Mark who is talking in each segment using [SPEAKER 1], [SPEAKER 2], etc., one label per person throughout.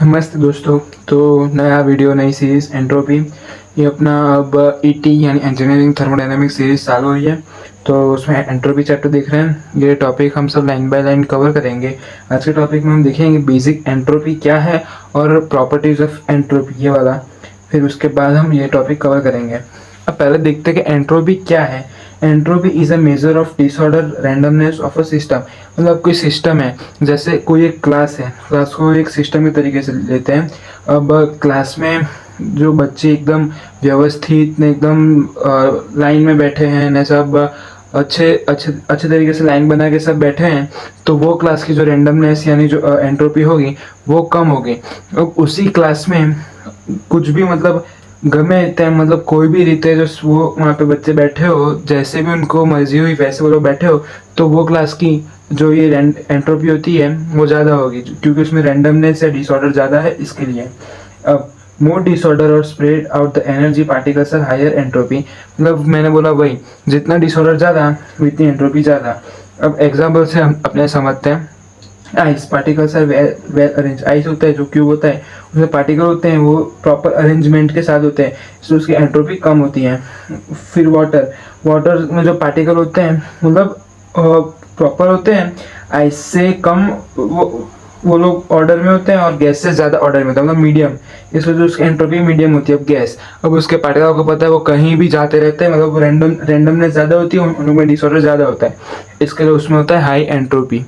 [SPEAKER 1] मस्त दोस्तों। तो नया वीडियो, नई सीरीज़ एंट्रोपी। ये अपना अब ईटी यानी इंजीनियरिंग थर्मोडायनामिक्स सीरीज़ चालू हुई है। तो उसमें एंट्रोपी चैप्टर देख रहे हैं। ये टॉपिक हम सब लाइन बाय लाइन कवर करेंगे। आज के टॉपिक में हम देखेंगे बेसिक एंट्रोपी क्या है और प्रॉपर्टीज़ ऑफ एंट्रोपी, ये वाला। फिर उसके बाद हम ये टॉपिक कवर करेंगे। अब पहले देखते हैं कि एंट्रोपी क्या है। Entropy is a measure of disorder randomness of a system. मतलब कोई सिस्टम है, जैसे कोई एक क्लास है, क्लास को एक सिस्टम के तरीके से लेते हैं। अब क्लास में जो बच्चे एकदम व्यवस्थित ने एकदम लाइन में बैठे हैं न, सब अच्छे अच्छे अच्छे तरीके से लाइन बना के सब बैठे हैं, तो वो क्लास की जो रैंडमनेस यानी जो एंट्रोपी होगी वो कम होगी। अब उसी क्लास में कुछ भी मतलब गमे टाइम मतलब कोई भी रीते जो वो वहाँ पे बच्चे बैठे हो, जैसे भी उनको मर्जी हुई वैसे वो लोग बैठे हो, तो वो क्लास की जो ये एंट्रोपी होती है वो ज़्यादा होगी, क्योंकि उसमें रैंडमनेस या डिसऑर्डर ज़्यादा है, इसके लिए। अब मोर डिसऑर्डर और spread out the energy particles are higher entropy. मतलब मैंने बोला वही, जितना डिसऑर्डर ज़्यादा उतनी एंट्रोपी ज़्यादा। अब एग्जाम्पल से हम अपने समझते हैं। Ice particles are well arrange. Ice होता है जो क्यूब होता है, उसमें पार्टिकल होते हैं, वो प्रॉपर अरेंजमेंट के साथ होते हैं, इसलिए उसकी एंट्रोपी कम होती है। फिर वाटर, वाटर में जो पार्टिकल होते हैं मतलब प्रॉपर होते हैं, आइस से कम वो लोग ऑर्डर में होते हैं और गैस से ज़्यादा ऑर्डर में होता है, मतलब मीडियम। इस वजह से उसकी एंट्रोपी मीडियम होती है। अब गैस, अब उसके पार्टिकल को पता है वो कहीं भी जाते रहते हैं, मतलब रैंडमनेस ज़्यादा होती है, उनमें डिसऑर्डर ज़्यादा होता है, इसके लिए उसमें होता है हाई एंट्रोपी।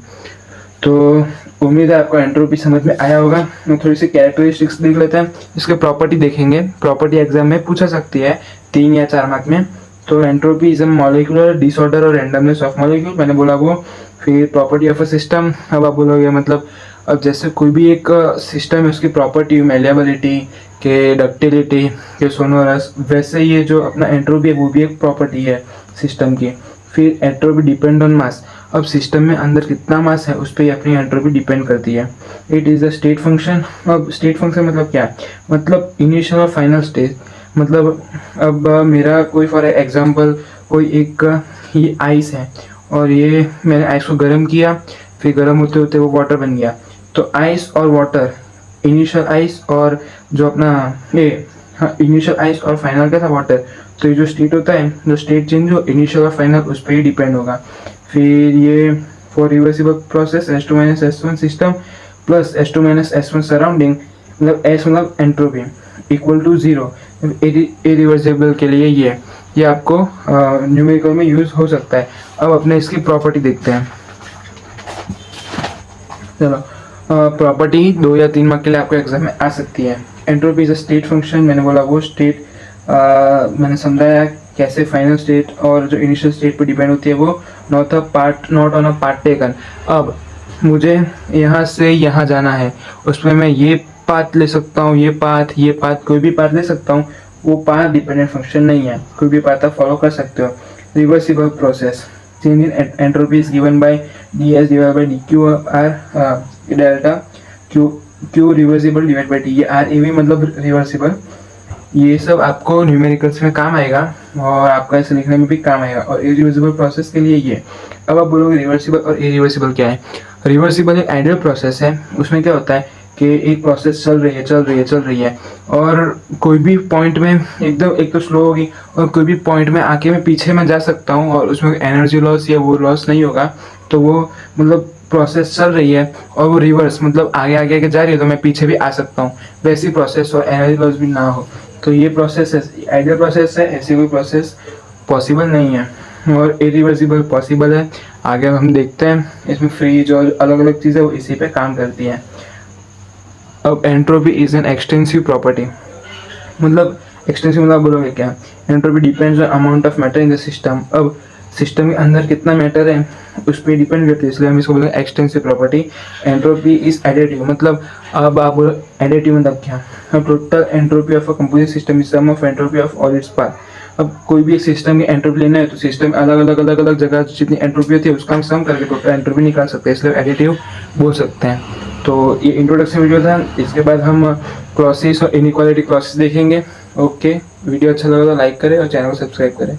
[SPEAKER 1] तो उम्मीद है आपको एंट्रोपी समझ में आया होगा। मैं थोड़ी सी कैरेक्टरिस्टिक्स देख लेते हैं, इसके प्रॉपर्टी देखेंगे। प्रॉपर्टी एग्जाम में पूछा सकती है 3 या 4 मार्क में। तो entropy is a molecular disorder और रैंडमनेस ऑफ मॉलिक्यूल, मैंने बोला वो। फिर प्रॉपर्टी ऑफ अ सिस्टम, अब आप बोलोगे मतलब अब जैसे कोई भी एक सिस्टम है, उसकी प्रॉपर्टी मेलिएबिलिटी के, डक्टिलिटी के, सोनोरस, वैसे ये जो अपना एंट्रोपी है वो भी एक प्रॉपर्टी है सिस्टम की। फिर एंट्रोपी डिपेंड ऑन मास। अब सिस्टम में अंदर कितना मास है उस पर अपनी एंट्रोपी डिपेंड करती है। It is a state function. अब स्टेट फंक्शन मतलब क्या, मतलब इनिशियल और फाइनल स्टेट। मतलब अब मेरा कोई फॉर एग्जांपल कोई एक ये आइस है, और ये मैंने आइस को गर्म किया, फिर गर्म होते होते वो वाटर बन गया। तो आइस और वाटर, इनिशियल आइस और जो अपना ये, हाँ, इनिशियल आइस और फाइनल क्या था, वाटर। तो ये जो स्टेट होता है, जो स्टेट चेंज हो इनिशियल और फाइनल, उस पर ही डिपेंड होगा। फिर ये for reversible process S2 - S1 system plus S2 - S1 surrounding, मतलब S मतलब एंट्रोपी इक्वल टू 0 इरिवर्सिबल के लिए ये आपको न्यूमेरिकल में यूज हो सकता है। अब अपने इसकी प्रॉपर्टी देखते हैं। चलो, प्रॉपर्टी 2 या 3 मार्क के लिए आपको एग्जाम में आ सकती है। Entropy is a state function, मैंने बोला वो स्टेट, मैंने समझाया कैसे फाइनल स्टेट और जो इनिशियल स्टेट पे डिपेंड होती है, वो not on a part taken. अब मुझे यहाँ से यहाँ जाना है, उसमें मैं ये पाथ ले सकता हूँ, ये पाथ कोई भी पाथ ले सकता हूँ, वो पाथ डिपेंडेंट फंक्शन नहीं है, कोई भी पाथ आप फॉलो कर सकते हो। Reversible process, change in entropy is given by ds divided by dq r delta q reversible divide by T. ये आर ए भी मतलब रिवर्सिबल, ये सब आपको न्यूमेरिकल्स में काम आएगा और आपका इसे लिखने में भी काम आएगा। और इरिवर्सिबल प्रोसेस के लिए ये। अब आप बोलोगे रिवर्सिबल और इरिवर्सिबल क्या है। रिवर्सिबल एक आइडियल प्रोसेस है, उसमें क्या होता है कि एक प्रोसेस चल रही है और कोई भी पॉइंट में एकदम एक तो स्लो होगी, और कोई भी पॉइंट में आके मैं पीछे में जा सकता हूँ और उसमें एनर्जी लॉस या वो लॉस नहीं होगा। तो वो मतलब प्रोसेस चल रही है और वो रिवर्स मतलब आगे जा रही है, तो मैं पीछे भी आ सकता हूँ, वैसी प्रोसेस और एनर्जी लॉस भी ना हो। तो ये प्रोसेस है, आइडियल प्रोसेस है, ऐसी कोई प्रोसेस पॉसिबल नहीं है। और इरिवर्सिबल पॉसिबल है। आगे हम देखते हैं, इसमें फ्रीज और अलग अलग चीज़ें वो इसी पे काम करती हैं। अब entropy is an extensive property, मतलब एक्सटेंसिव मतलब बोलोगे क्या, entropy depends on amount of matter in the system. अब सिस्टम के अंदर कितना मैटर है उस पर डिपेंड करती है, इसलिए हम इसको बोलेंगे extensive property. Entropy is additive, मतलब अब आप बोलो एडिटिव मतलब क्या, अब total entropy of a composite system is sum of entropy of all its part. अब कोई भी एक सिस्टम की एंट्रोपी लेना है तो सिस्टम अलग अलग जगह जितनी एंट्रोपी होती है उसका हम सम करके टोटल एंट्रोपी निकाल सकते हैं, इसलिए एडिटिव बोल सकते हैं। तो ये इंट्रोडक्शन वीडियो था, इसके बाद हम क्लॉसेस और इनइक्वालिटी क्लॉसेस देखेंगे। ओके, वीडियो अच्छा लगा तो लाइक करें और चैनल को सब्सक्राइब करें।